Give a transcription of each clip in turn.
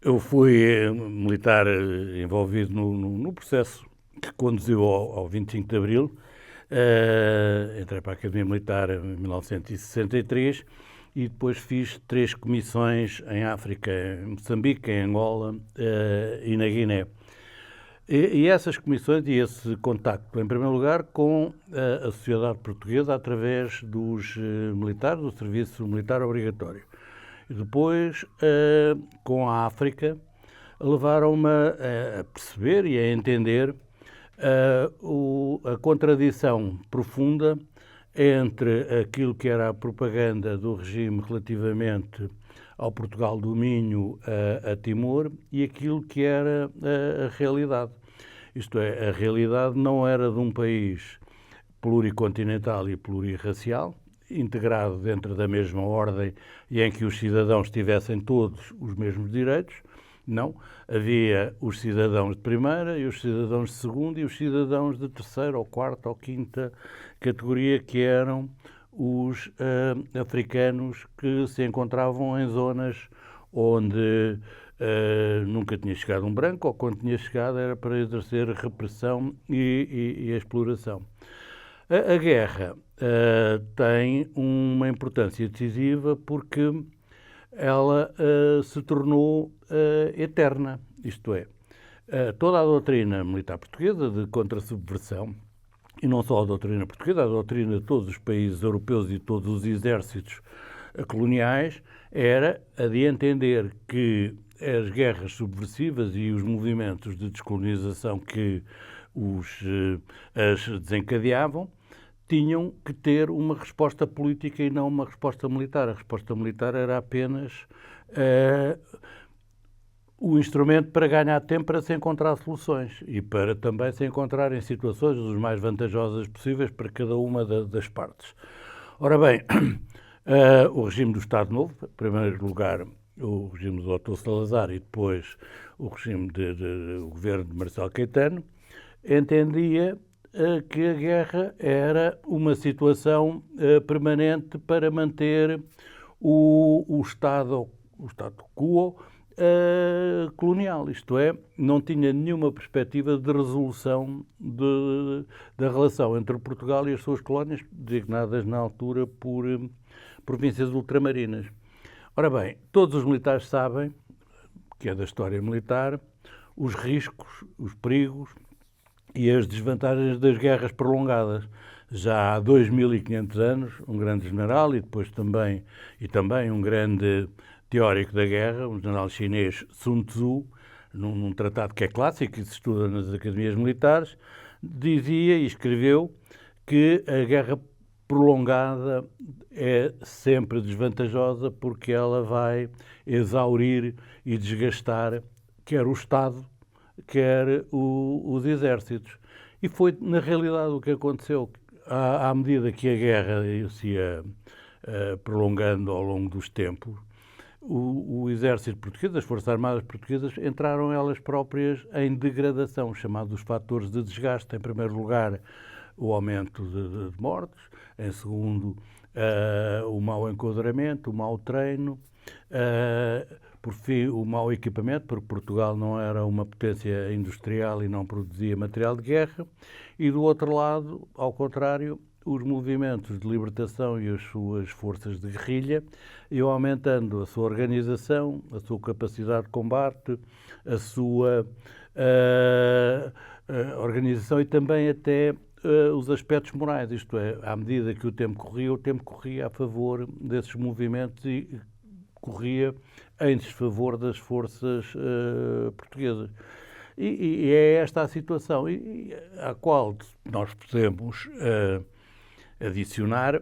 Eu fui militar envolvido no processo que conduziu ao 25 de Abril. Entrei para a Academia Militar em 1963 e depois fiz 3 comissões em África, em Moçambique, em Angola e na Guiné. E essas comissões e esse contacto, em primeiro lugar, com a sociedade portuguesa através dos militares, do serviço militar obrigatório. E depois, com a África, levaram-me a perceber e a entender a contradição profunda entre aquilo que era a propaganda do regime relativamente ao Portugal do Minho, a Timor, e aquilo que era a realidade. Isto é, a realidade não era de um país pluricontinental e plurirracial, integrado dentro da mesma ordem e em que os cidadãos tivessem todos os mesmos direitos. Não, havia os cidadãos de primeira e os cidadãos de segunda e os cidadãos de terceira ou quarta ou quinta categoria, que eram os africanos que se encontravam em zonas onde nunca tinha chegado um branco, ou quando tinha chegado era para exercer repressão e exploração. A guerra tem uma importância decisiva porque ela se tornou eterna, isto é, toda a doutrina militar portuguesa de contra-subversão, e não só a doutrina portuguesa, a doutrina de todos os países europeus e todos os exércitos coloniais, era a de entender que as guerras subversivas e os movimentos de descolonização que as desencadeavam tinham que ter uma resposta política e não uma resposta militar. A resposta militar era apenas o instrumento para ganhar tempo para se encontrar soluções e para também se encontrarem situações as mais vantajosas possíveis para cada uma das partes. Ora bem, o regime do Estado Novo, em primeiro lugar o regime do Dr. Salazar e depois o regime do governo de Marcelo Caetano, entendia que a guerra era uma situação permanente para manter o Estado quo colonial, isto é, não tinha nenhuma perspectiva de resolução da relação entre Portugal e as suas colónias, designadas na altura por províncias ultramarinas. Ora bem, todos os militares sabem, que é da história militar, os riscos, os perigos e as desvantagens das guerras prolongadas. Já há 2500 anos, um grande general e também um grande teórico da guerra, um general chinês, Sun Tzu, num tratado que é clássico, que se estuda nas academias militares, dizia e escreveu que a guerra prolongada é sempre desvantajosa porque ela vai exaurir e desgastar quer o Estado, quer os exércitos. E foi, na realidade, o que aconteceu. À medida que a guerra se ia prolongando ao longo dos tempos, o exército português, as Forças Armadas portuguesas, entraram elas próprias em degradação, chamados fatores de desgaste. Em primeiro lugar, o aumento de mortes, em segundo, o mau enquadramento, o mau treino, por fim, o mau equipamento, porque Portugal não era uma potência industrial e não produzia material de guerra, e do outro lado, ao contrário, os movimentos de libertação e as suas forças de guerrilha iam aumentando a sua organização, a sua capacidade de combate, a sua organização e também até os aspectos morais, isto é, à medida que o tempo corria a favor desses movimentos e corria em desfavor das forças portuguesas. E é esta a situação à qual nós podemos adicionar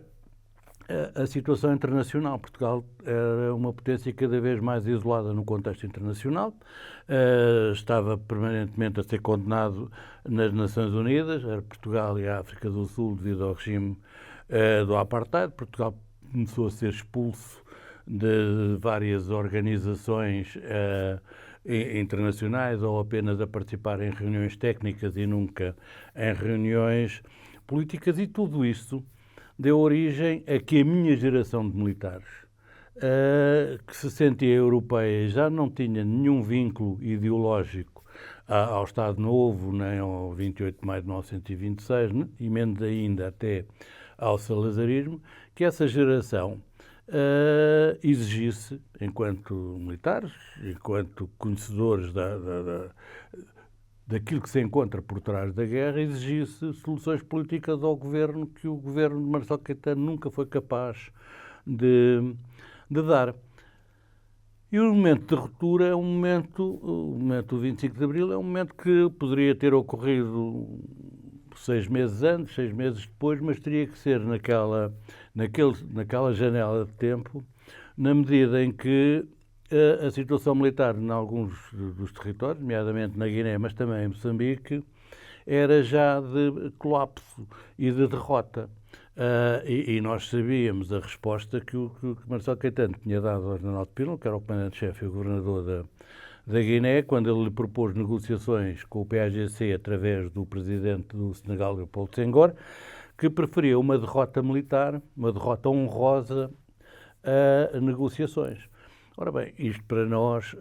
a situação internacional. Portugal era uma potência cada vez mais isolada no contexto internacional, estava permanentemente a ser condenado nas Nações Unidas, era Portugal e a África do Sul devido ao regime do apartheid. Portugal começou a ser expulso de várias organizações internacionais ou apenas a participar em reuniões técnicas e nunca em reuniões políticas, e tudo isso deu origem a que a minha geração de militares que se sentia europeia e já não tinha nenhum vínculo ideológico ao Estado Novo, nem ao 28 de maio de 1926, e menos ainda até ao salazarismo, que essa geração exigisse, enquanto militares, enquanto conhecedores daquilo que se encontra por trás da guerra, exigisse soluções políticas ao governo que o governo de Marcelo Caetano nunca foi capaz de dar. E o momento de ruptura é o momento do 25 de Abril é um momento que poderia ter ocorrido 6 meses antes, 6 meses depois, mas teria que ser naquela janela de tempo, na medida em que a situação militar em alguns dos territórios, nomeadamente na Guiné, mas também em Moçambique, era já de colapso e de derrota. E nós sabíamos a resposta que o Marcelo Caetano tinha dado ao general de Pilon, que era o comandante-chefe e o governador da Guiné, quando ele lhe propôs negociações com o PAGC através do presidente do Senegal, Leopoldo Senghor, que preferia uma derrota militar, uma derrota honrosa, a negociações. Ora bem, isto para nós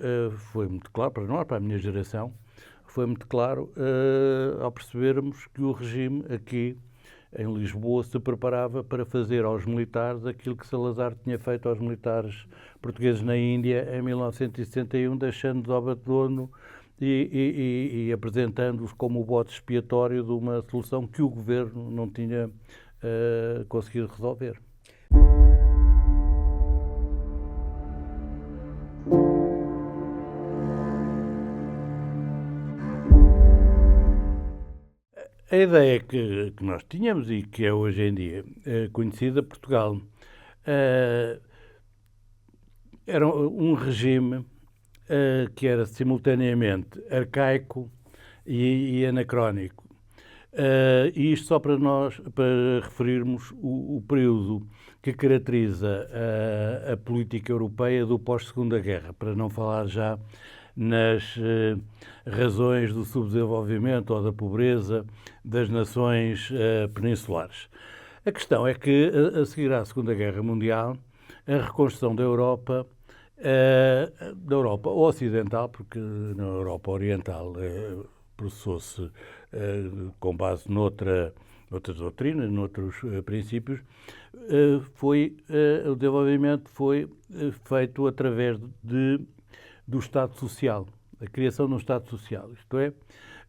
foi muito claro, para a minha geração, foi muito claro ao percebermos que o regime aqui em Lisboa se preparava para fazer aos militares aquilo que Salazar tinha feito aos militares portugueses na Índia em 1961, deixando-os ao abandono e apresentando-os como o bote expiatório de uma solução que o governo não tinha conseguido resolver. A ideia que nós tínhamos e que é hoje em dia conhecida, Portugal era um regime que era simultaneamente arcaico e anacrónico. E isto só para referirmos o período que caracteriza a política europeia do pós-Segunda Guerra, para não falar já nas razões do subdesenvolvimento ou da pobreza das nações peninsulares. A questão é que, a seguir à Segunda Guerra Mundial, a reconstrução da Europa ocidental, porque na Europa Oriental processou-se com base noutras doutrinas, noutros princípios, o desenvolvimento foi feito através do Estado Social, a criação de um Estado Social, isto é,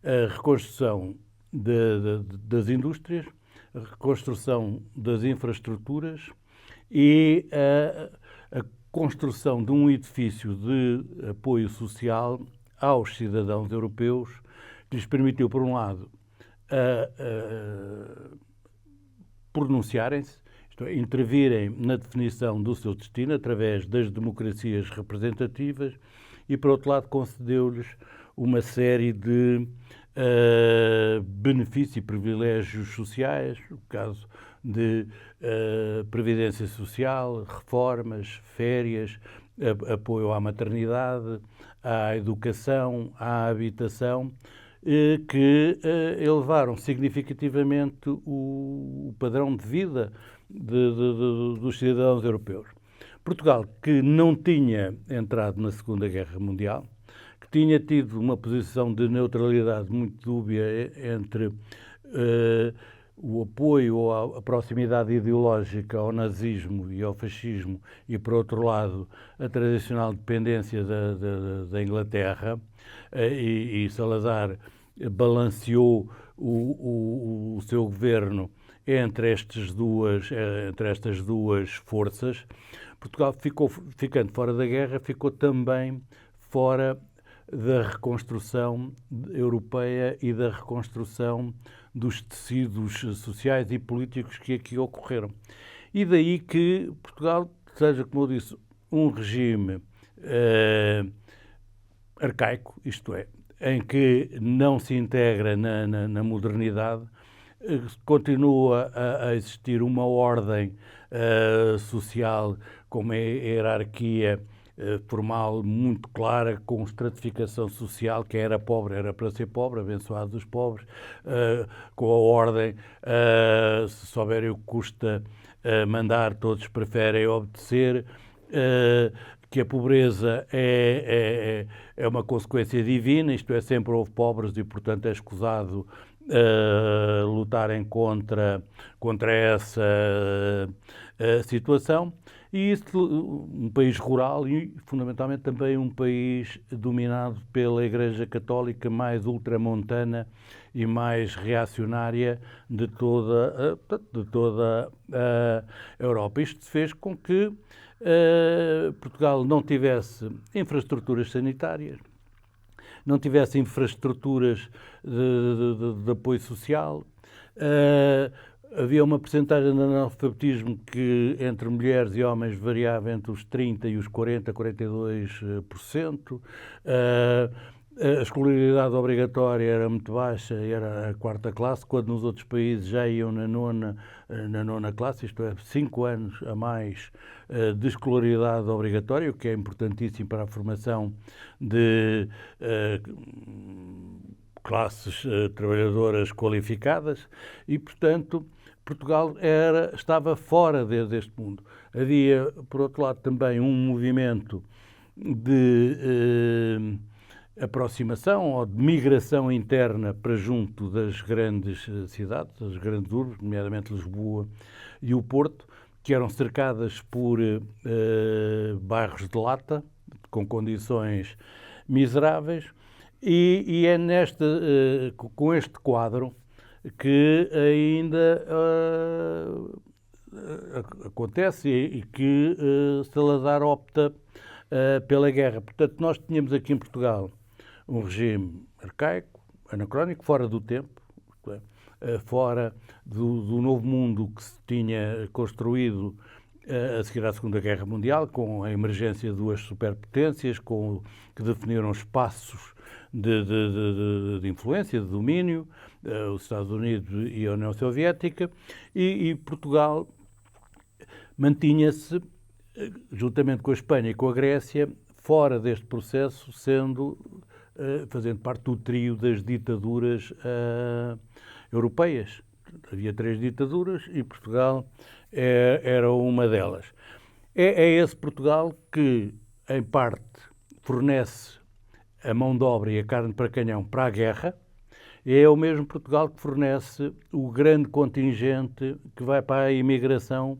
a reconstrução das indústrias, a reconstrução das infraestruturas e a construção de um edifício de apoio social aos cidadãos europeus que lhes permitiu, por um lado, pronunciarem-se, isto é, intervirem na definição do seu destino através das democracias representativas e, por outro lado, concedeu-lhes uma série de benefícios e privilégios sociais, no caso de previdência social, reformas, férias, apoio à maternidade, à educação, à habitação, que elevaram significativamente o padrão de vida dos cidadãos europeus. Portugal, que não tinha entrado na Segunda Guerra Mundial, que tinha tido uma posição de neutralidade muito dúbia entre o apoio ou a proximidade ideológica ao nazismo e ao fascismo e, por outro lado, a tradicional dependência da Inglaterra, e Salazar balanceou o seu governo entre estas duas forças. Portugal, ficando fora da guerra, ficou também fora da reconstrução europeia e da reconstrução dos tecidos sociais e políticos que aqui ocorreram. E daí que Portugal seja, como eu disse, um regime arcaico, isto é, em que não se integra na modernidade, continua a existir uma ordem social com uma hierarquia formal muito clara, com estratificação social, quem era pobre era para ser pobre, abençoado dos pobres, com a ordem, se souberem o que custa mandar, todos preferem obedecer, que a pobreza é uma consequência divina, isto é, sempre houve pobres e, portanto, é escusado lutarem contra essa situação. E isso, um país rural e, fundamentalmente, também um país dominado pela Igreja Católica mais ultramontana e mais reacionária de toda a Europa. Isto fez com que Portugal não tivesse infraestruturas sanitárias, não tivesse infraestruturas de apoio social. Havia uma percentagem de analfabetismo que entre mulheres e homens variava entre os 30% e os 42%. A escolaridade obrigatória era muito baixa, era a 4ª classe, quando nos outros países já iam na nona classe, isto é, 5 anos a mais de escolaridade obrigatória, o que é importantíssimo para a formação de classes trabalhadoras qualificadas e, portanto, Portugal estava fora deste mundo. Havia, por outro lado, também um movimento de aproximação ou de migração interna para junto das grandes cidades, das grandes urbes, nomeadamente Lisboa e o Porto, que eram cercadas por bairros de lata, com condições miseráveis, e é com este quadro que ainda acontece e que Salazar opta pela guerra. Portanto, nós tínhamos aqui em Portugal um regime arcaico, anacrónico, fora do tempo, fora do novo mundo que se tinha construído a seguir à Segunda Guerra Mundial, com a emergência de duas superpotências, que definiram espaços de influência, de domínio, os Estados Unidos e a União Soviética, e Portugal mantinha-se, juntamente com a Espanha e com a Grécia, fora deste processo, fazendo parte do trio das ditaduras europeias. Havia 3 ditaduras e Portugal era uma delas. É esse Portugal que, em parte, fornece a mão de obra e a carne para canhão para a guerra, e é o mesmo Portugal que fornece o grande contingente que vai para a imigração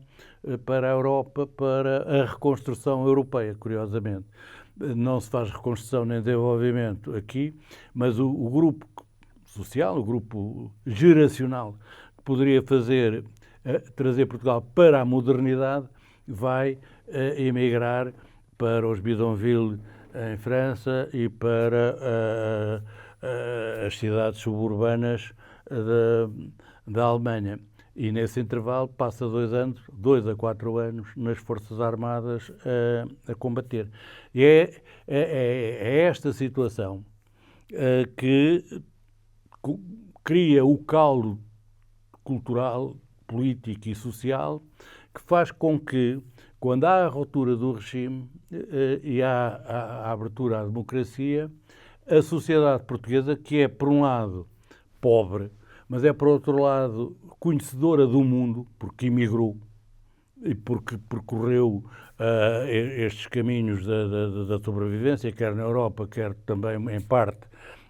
para a Europa, para a reconstrução europeia, curiosamente. Não se faz reconstrução nem desenvolvimento aqui, mas o grupo social, o grupo geracional que poderia trazer Portugal para a modernidade, vai emigrar para os bidonvilles em França e para as cidades suburbanas da Alemanha. E nesse intervalo passa 2 a 4 anos, nas Forças Armadas a combater. E é esta situação que cria o caldo cultural, político e social que faz com que, quando há a ruptura do regime e há a abertura à democracia, a sociedade portuguesa, que é, por um lado, pobre, mas é, por outro lado, conhecedora do mundo, porque emigrou e porque percorreu estes caminhos da sobrevivência, quer na Europa, quer também, em parte,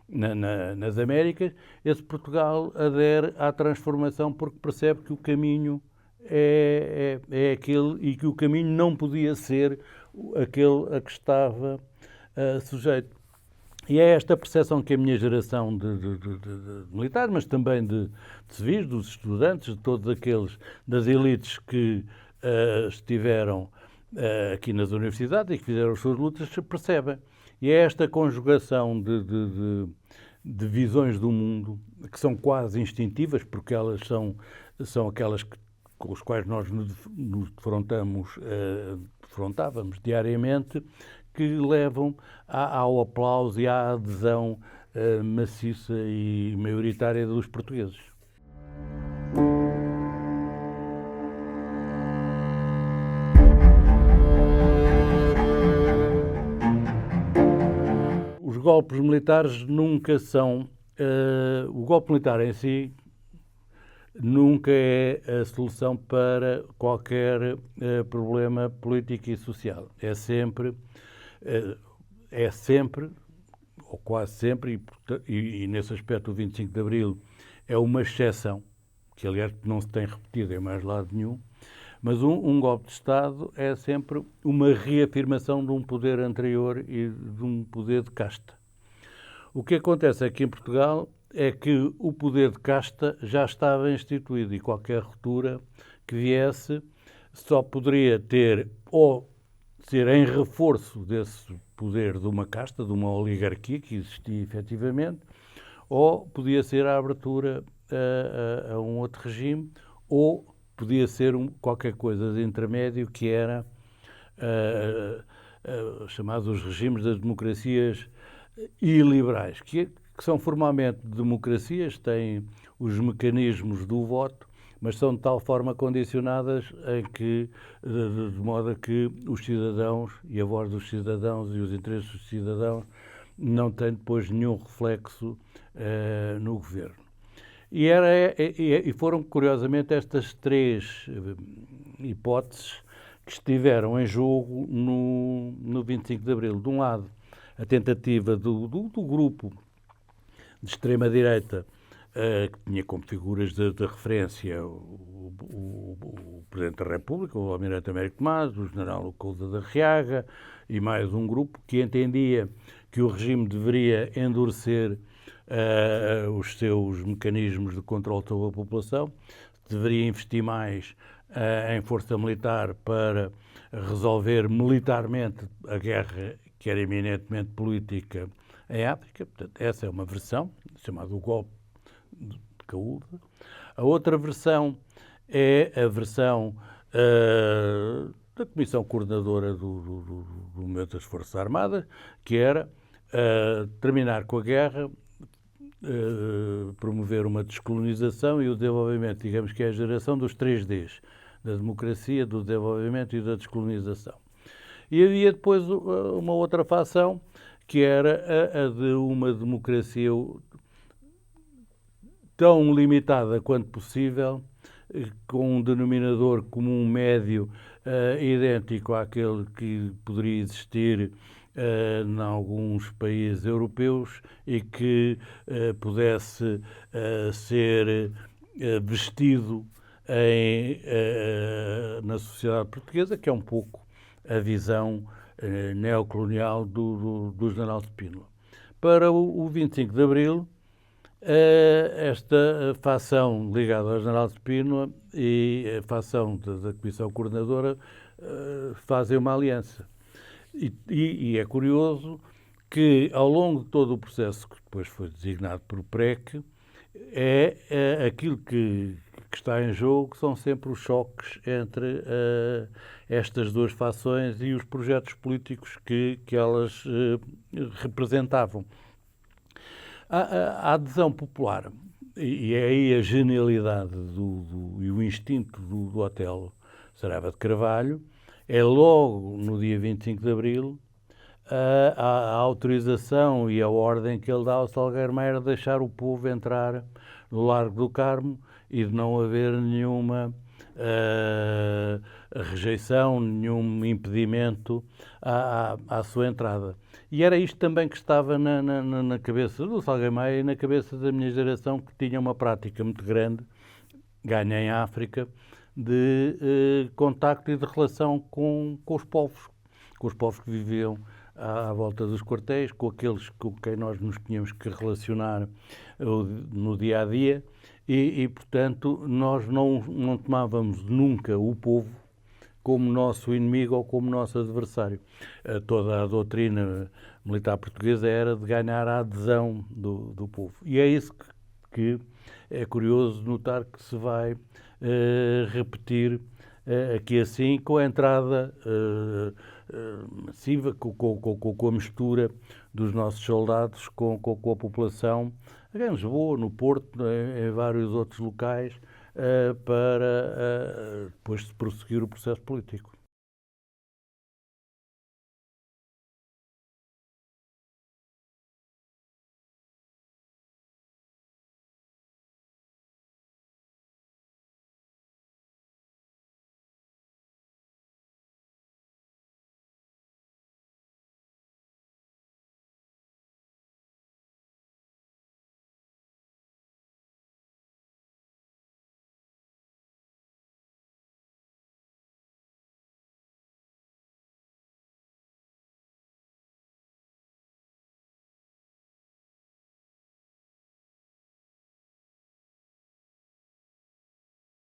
nas Américas, esse Portugal adere à transformação porque percebe que o caminho é aquele e que o caminho não podia ser aquele a que estava sujeito. E é esta percepção que a minha geração de militares, mas também de civis, dos estudantes, de todos aqueles das elites que estiveram aqui nas universidades e que fizeram as suas lutas, percebem. E é esta conjugação de visões do mundo, que são quase instintivas, porque elas são aquelas com as quais nós nos defrontávamos diariamente, que levam ao aplauso e à adesão maciça e maioritária dos portugueses. Os golpes militares nunca são... o golpe militar em si nunca é a solução para qualquer problema político e social. É sempre, ou quase sempre, e nesse aspecto o 25 de Abril é uma exceção, que aliás não se tem repetido em mais lado nenhum, mas um golpe de Estado é sempre uma reafirmação de um poder anterior e de um poder de casta. O que acontece aqui em Portugal é que o poder de casta já estava instituído e qualquer ruptura que viesse só poderia ter ou ser em reforço desse poder de uma casta, de uma oligarquia que existia efetivamente, ou podia ser a abertura a um outro regime, ou podia ser qualquer coisa de intermédio que era chamados regimes das democracias iliberais, que são formalmente democracias, têm os mecanismos do voto, mas são de tal forma condicionadas de modo a que os cidadãos e a voz dos cidadãos e os interesses dos cidadãos não têm depois nenhum reflexo no governo. E foram, curiosamente, estas três hipóteses que estiveram em jogo no 25 de Abril. De um lado, a tentativa do grupo de extrema-direita, que tinha como figuras de referência o Presidente da República, o Almirante Américo Tomás, o General Leopoldo da Arriaga e mais um grupo que entendia que o regime deveria endurecer os seus mecanismos de controle sobre a população, deveria investir mais em força militar para resolver militarmente a guerra que era eminentemente política em África. Portanto, essa é uma versão, chamada o golpe de Caúda. A outra versão é a versão da Comissão Coordenadora do Movimento das Forças Armadas, que era terminar com a guerra, promover uma descolonização e o desenvolvimento, digamos que é a geração dos 3Ds, da democracia, do desenvolvimento e da descolonização. E havia depois uma outra facção, que era a de uma democracia tão limitada quanto possível, com um denominador comum médio idêntico àquele que poderia existir em alguns países europeus e que pudesse ser vestido na sociedade portuguesa, que é um pouco a visão neocolonial do General Spínola. Para o 25 de Abril, esta facção ligada ao General Spínola e a facção da Comissão Coordenadora fazem uma aliança. E é curioso que, ao longo de todo o processo que depois foi designado por PREC, aquilo que está em jogo são sempre os choques entre estas duas fações e os projetos políticos que elas representavam. A adesão popular, e é aí a genialidade e o instinto do Otelo Saraiva de Carvalho, é logo no dia 25 de Abril a autorização e a ordem que ele dá ao Salgueiro Maia de deixar o povo entrar no Largo do Carmo e de não haver nenhuma rejeição, nenhum impedimento à sua entrada. E era isto também que estava na cabeça do Salgueiro Maia e na cabeça da minha geração, que tinha uma prática muito grande, ganha em África, de contacto e de relação com os povos que viviam à volta dos quartéis, com aqueles com quem nós nos tínhamos que relacionar no dia-a-dia e portanto, nós não tomávamos nunca o povo como nosso inimigo ou como nosso adversário. Toda a doutrina militar portuguesa era de ganhar a adesão do povo. E é isso que é curioso notar que se vai repetir aqui assim, com a entrada massiva, com a mistura dos nossos soldados com a população, em Lisboa, no Porto, em vários outros locais, para depois se prosseguir o processo político.